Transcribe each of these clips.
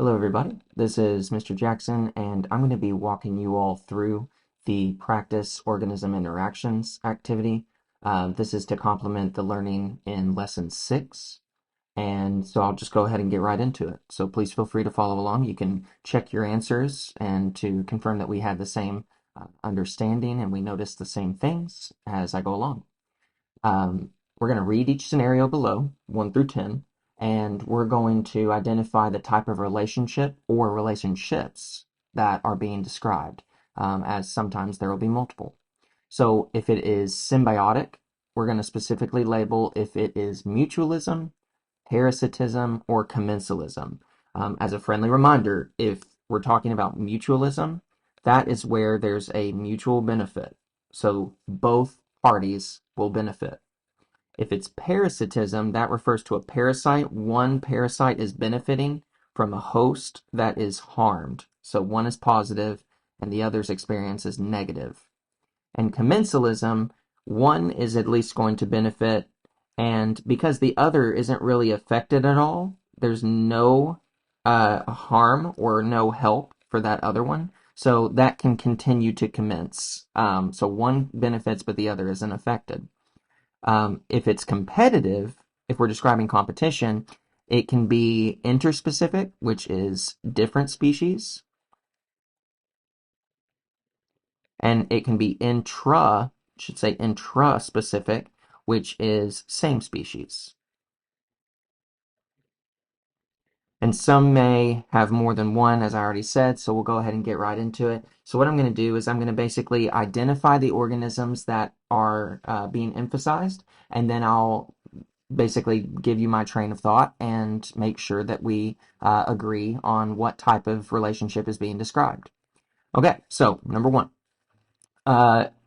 Hello, everybody. This is Mr. Jackson, and I'm going to be walking you all through the practice organism interactions activity. This is to complement the learning in lesson 6, and so I'll just go ahead and get right into it. So please feel free to follow along. You can check your answers and to confirm that we had the same understanding and we noticed the same things as I go along. We're going to read each scenario below, 1 through 10, and we're going to identify the type of relationship or relationships that are being described, as sometimes there will be multiple. So if it is symbiotic, we're going to specifically label if it is mutualism, parasitism, or commensalism. As a friendly reminder, if we're talking about mutualism, that is where there's a mutual benefit. So both parties will benefit. If it's parasitism, that refers to a parasite. One parasite is benefiting from a host that is harmed. So one is positive and the other's experience is negative. And commensalism, one is at least going to benefit, and because the other isn't really affected at all, there's no harm or no help for that other one. So that can continue to commence. So one benefits, but the other isn't affected. If it's competitive, if we're describing competition, it can be interspecific, which is different species, and it can be intraspecific, which is same species. And some may have more than one, as I already said, so we'll go ahead and get right into it. So what I'm going to do is I'm going to basically identify the organisms that are being emphasized, and then I'll basically give you my train of thought and make sure that we agree on what type of relationship is being described. Okay, so number one,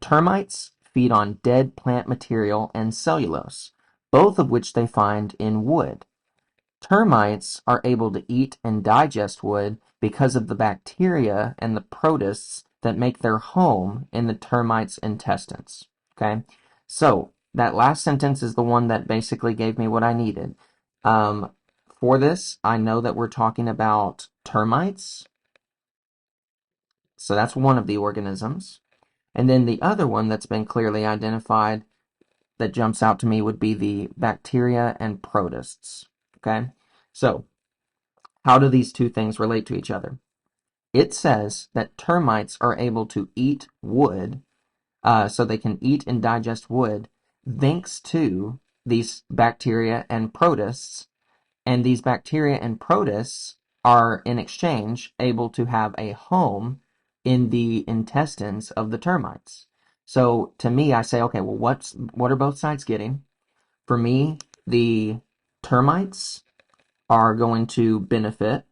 termites feed on dead plant material and cellulose, both of which they find in wood. Termites are able to eat and digest wood because of the bacteria and the protists that make their home in the termites' intestines. Okay, so that last sentence is the one that basically gave me what I needed. Um, for this, I know that we're talking about termites, so that's one of the organisms. And then the other one that's been clearly identified that jumps out to me would be the bacteria and protists. Okay, so how do these two things relate to each other? It says that termites are able to eat wood, so they can eat and digest wood, thanks to these bacteria and protists. And these bacteria and protists are, in exchange, able to have a home in the intestines of the termites. So to me, I say, okay, well, what are both sides getting? For me, the termites are going to benefit.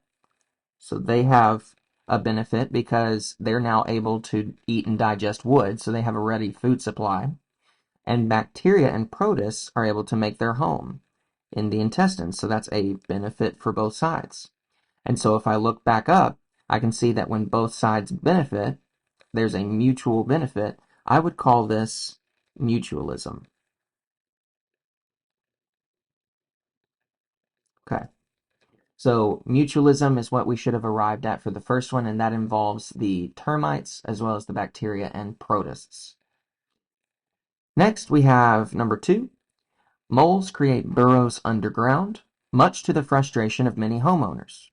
So they have a benefit because they're now able to eat and digest wood, so they have a ready food supply. And bacteria and protists are able to make their home in the intestines, so that's a benefit for both sides. And so if I look back up, I can see that when both sides benefit, there's a mutual benefit. I would call this mutualism. Okay. So mutualism is what we should have arrived at for the first one, and that involves the termites as well as the bacteria and protists. Next, we have number 2. Moles create burrows underground, much to the frustration of many homeowners.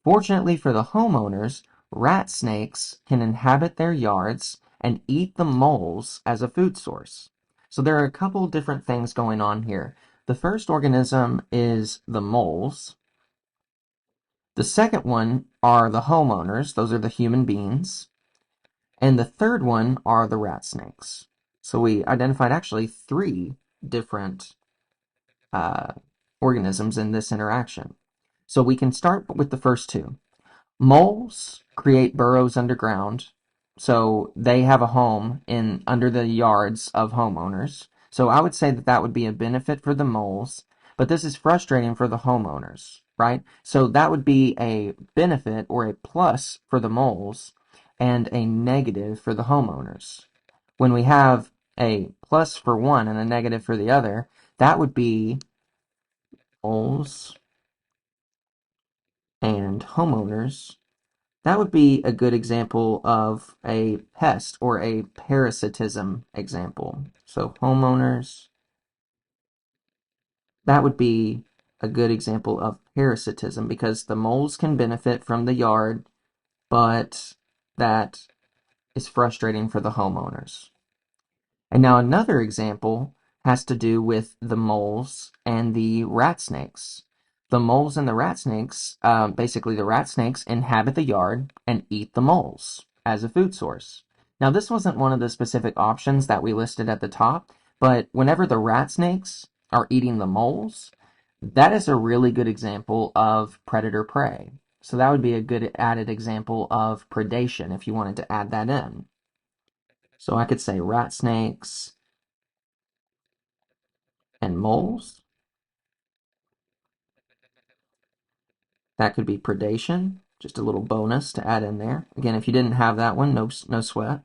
Fortunately for the homeowners, rat snakes can inhabit their yards and eat the moles as a food source. So there are a couple different things going on here. The first organism is the moles. The second one are the homeowners. Those are the human beings. And the third one are the rat snakes. So we identified actually 3 different uh, organisms in this interaction. So we can start with the first 2. Moles create burrows underground, so they have a home in under the yards of homeowners. So I would say that that would be a benefit for the moles, but this is frustrating for the homeowners, right? So that would be a benefit or a plus for the moles and a negative for the homeowners. When we have a plus for one and a negative for the other, that would be moles and homeowners, that would be a good example of a pest or a parasitism example. So homeowners, that would be a good example of parasitism because the moles can benefit from the yard, but that is frustrating for the homeowners. And now another example has to do with the moles and the rat snakes. The moles and the rat snakes, basically the rat snakes inhabit the yard and eat the moles as a food source. Now this wasn't one of the specific options that we listed at the top, but whenever the rat snakes are eating the moles, that is a really good example of predator-prey. So that would be a good added example of predation if you wanted to add that in. So I could say rat snakes and moles. That could be predation, just a little bonus to add in there. Again, if you didn't have that one, no sweat.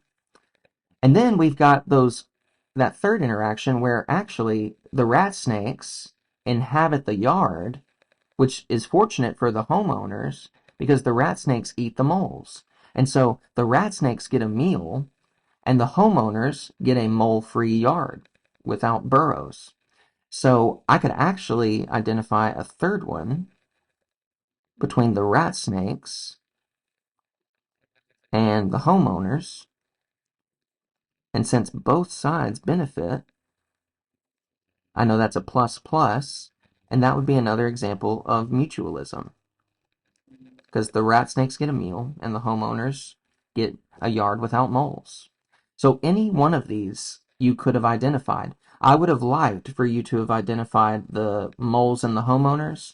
And then we've got that third interaction where actually the rat snakes inhabit the yard, which is fortunate for the homeowners because the rat snakes eat the moles. And so the rat snakes get a meal and the homeowners get a mole-free yard without burrows. So I could actually identify a third one between the rat snakes and the homeowners. And since both sides benefit, I know that's a plus plus, and that would be another example of mutualism. Because the rat snakes get a meal and the homeowners get a yard without moles. So any one of these you could have identified. I would have liked for you to have identified the moles and the homeowners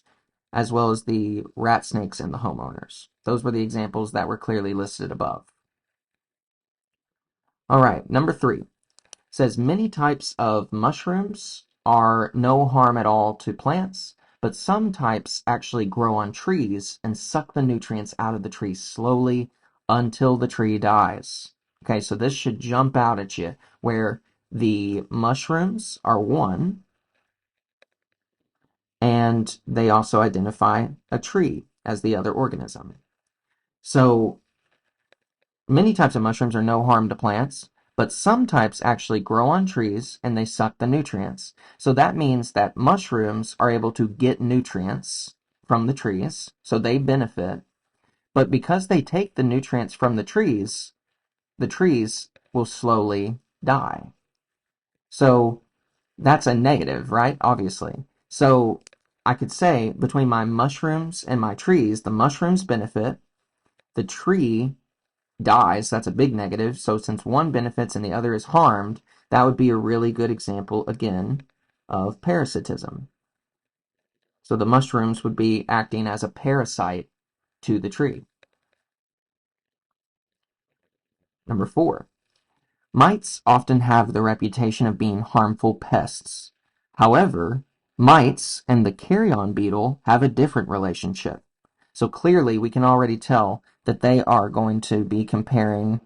as well as the rat snakes and the homeowners. Those were the examples that were clearly listed above. All right, number 3 says many types of mushrooms are no harm at all to plants, but some types actually grow on trees and suck the nutrients out of the tree slowly until the tree dies. Okay, so this should jump out at you where the mushrooms are one, and they also identify a tree as the other organism. So many types of mushrooms are no harm to plants, but some types actually grow on trees and they suck the nutrients. So that means that mushrooms are able to get nutrients from the trees, so they benefit. But because they take the nutrients from the trees will slowly die. So that's a negative, right? Obviously. So I could say between my mushrooms and my trees, the mushrooms benefit, the tree dies, that's a big negative. So since one benefits and the other is harmed, that would be a really good example, again, of parasitism. So the mushrooms would be acting as a parasite to the tree. Number 4, mites often have the reputation of being harmful pests. However, mites and the carrion beetle have a different relationship. So clearly we can already tell that they are going to be comparing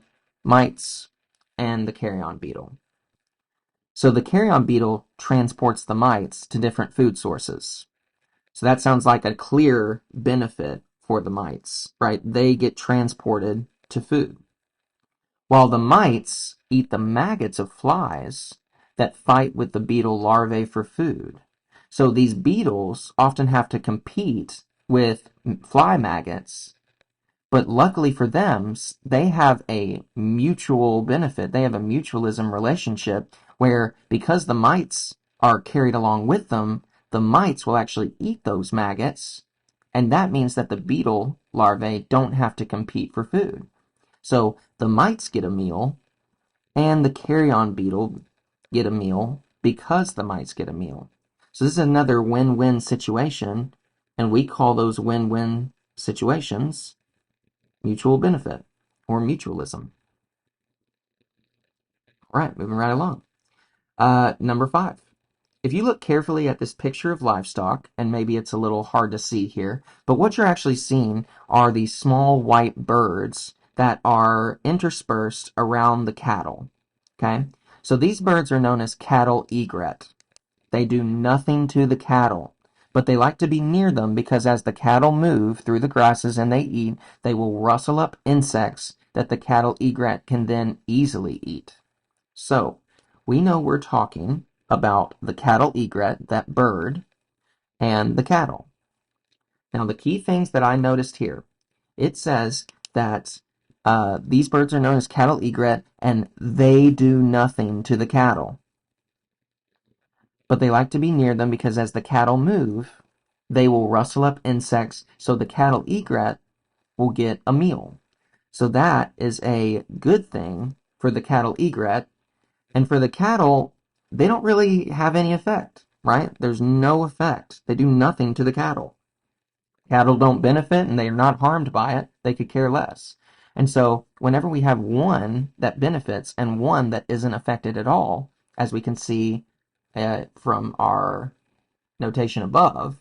mites and the carrion beetle. So the carrion beetle transports the mites to different food sources. So that sounds like a clear benefit for the mites, right? They get transported to food. While the mites eat the maggots of flies that fight with the beetle larvae for food. So these beetles often have to compete with fly maggots, but luckily for them, they have a mutual benefit. They have a mutualism relationship where because the mites are carried along with them, the mites will actually eat those maggots, and that means that the beetle larvae don't have to compete for food. So the mites get a meal, and the carrion beetle get a meal because the mites get a meal. So this is another win-win situation, and we call those win-win situations mutual benefit or mutualism. All right, moving right along. Number 5. If you look carefully at this picture of livestock, and maybe it's a little hard to see here, but what you're actually seeing are these small white birds that are interspersed around the cattle. Okay? So these birds are known as cattle egret. They do nothing to the cattle. but they like to be near them because as the cattle move through the grasses and they eat, they will rustle up insects that the cattle egret can then easily eat. So, we know we're talking about the cattle egret, that bird, and the cattle. Now, the key things that I noticed here, it says that these birds are known as cattle egret, and they do nothing to the cattle. But they like to be near them because as the cattle move, they will rustle up insects, so the cattle egret will get a meal. So that is a good thing for the cattle egret. And for the cattle, they don't really have any effect, right? There's no effect. They do nothing to the cattle. Cattle don't benefit and they are not harmed by it. They could care less. And so whenever we have one that benefits and one that isn't affected at all, as we can see from our notation above,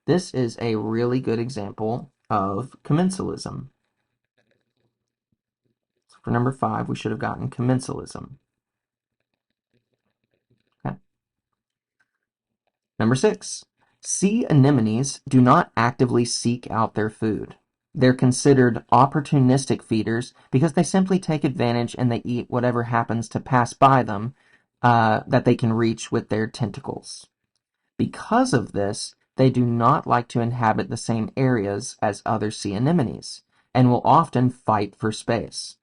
this is a really good example of commensalism. So for number 5, we should have gotten commensalism. Okay. Number 6, sea anemones do not actively seek out their food. They're considered opportunistic feeders because they simply take advantage and they eat whatever happens to pass by them that they can reach with their tentacles. Because of this, they do not like to inhabit the same areas as other sea anemones and will often fight for space.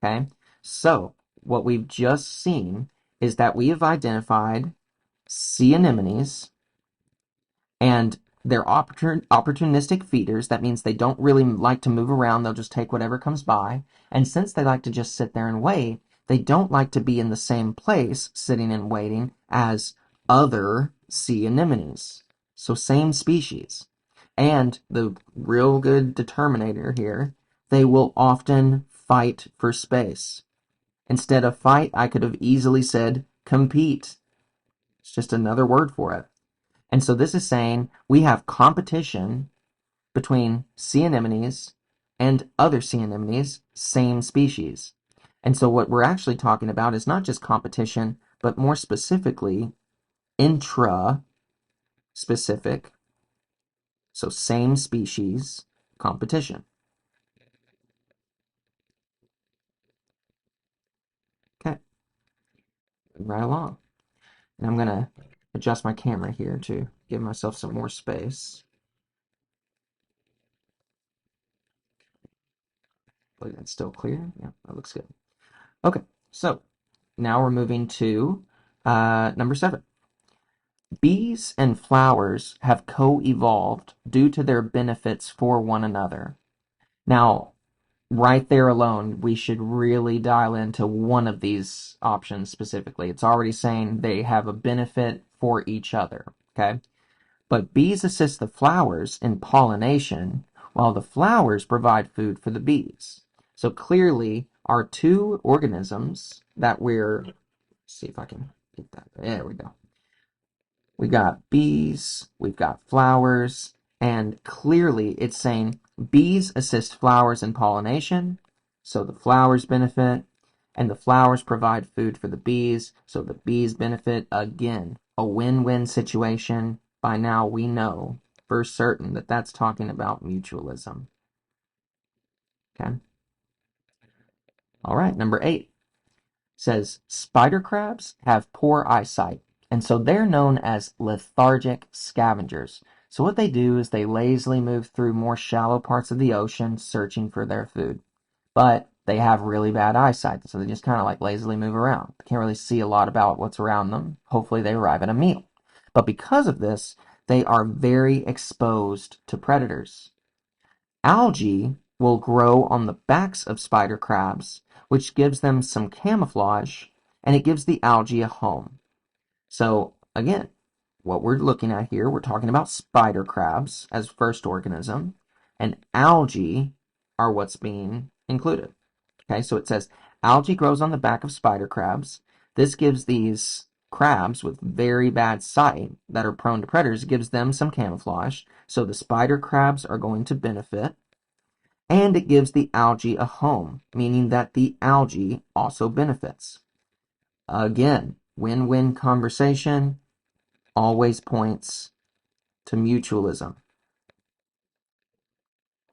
Okay? So, what we've just seen is that we have identified sea anemones and they're opportunistic feeders. That means they don't really like to move around. They'll just take whatever comes by. And since they like to just sit there and wait, they don't like to be in the same place sitting and waiting as other sea anemones. So same species. And the real good determinator here, they will often fight for space. Instead of fight, I could have easily said compete. It's just another word for it. And so this is saying we have competition between sea anemones and other sea anemones, same species. And so what we're actually talking about is not just competition, but more specifically, intra-specific, so same species competition. Okay, right along. And I'm going to adjust my camera here to give myself some more space. But that's still clear. Yeah, that looks good. Okay, so now we're moving to number 7. Bees and flowers have co-evolved due to their benefits for one another. Now, right there alone, we should really dial into one of these options specifically. It's already saying they have a benefit for each other, okay? But bees assist the flowers in pollination, while the flowers provide food for the bees. So clearly, our two organisms that let's see if I can get that, there we go. We got bees, we've got flowers, and clearly it's saying bees assist flowers in pollination, so the flowers benefit, and the flowers provide food for the bees, so the bees benefit. Again, a win-win situation. By now we know for certain that that's talking about mutualism. Okay? All right, number 8 says spider crabs have poor eyesight, and so they're known as lethargic scavengers. So what they do is they lazily move through more shallow parts of the ocean searching for their food. But they have really bad eyesight, so they just kind of like lazily move around. They can't really see a lot about what's around them. Hopefully they arrive at a meal. But because of this, they are very exposed to predators. Algae will grow on the backs of spider crabs, which gives them some camouflage, and it gives the algae a home. So, again, what we're looking at here, we're talking about spider crabs as first organism, and algae are what's being included. Okay, so it says algae grows on the back of spider crabs. This gives these crabs with very bad sight that are prone to predators, gives them some camouflage. So the spider crabs are going to benefit. And it gives the algae a home, meaning that the algae also benefits. Again, win-win conversation always points to mutualism.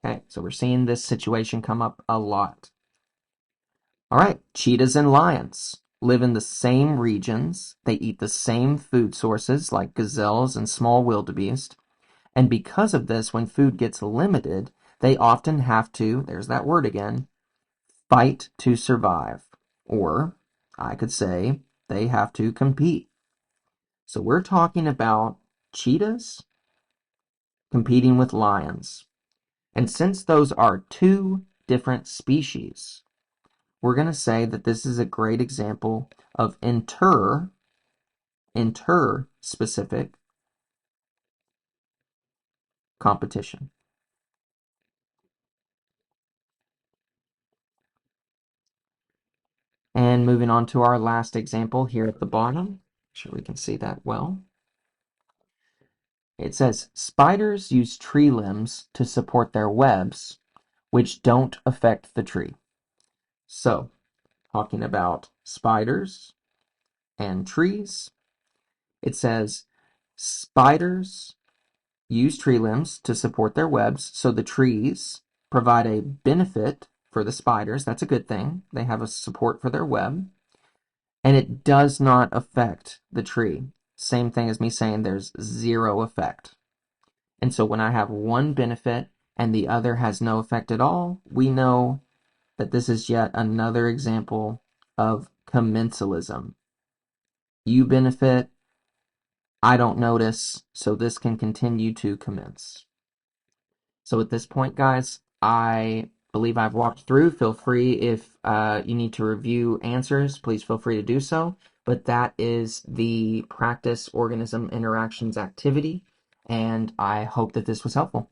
Okay, so we're seeing this situation come up a lot. All right, cheetahs and lions live in the same regions. They eat the same food sources like gazelles and small wildebeest. And because of this, when food gets limited, they often have to, there's that word again, fight to survive. Or I could say they have to compete. So we're talking about cheetahs competing with lions. And since those are two different species, we're going to say that this is a great example of inter-specific competition. And moving on to our last example here at the bottom, make sure we can see that well. It says, spiders use tree limbs to support their webs, which don't affect the tree. So, talking about spiders and trees, it says, spiders use tree limbs to support their webs, so the trees provide a benefit for the spiders. That's a good thing. They have a support for their web. And it does not affect the tree. Same thing as me saying there's zero effect. And so when I have one benefit and the other has no effect at all, we know that this is yet another example of commensalism. You benefit, I don't notice, so this can continue to commence. So at this point, guys, I believe I've walked through. Feel free if you need to review answers, please feel free to do so. But that is the practice organism interactions activity, and I hope that this was helpful.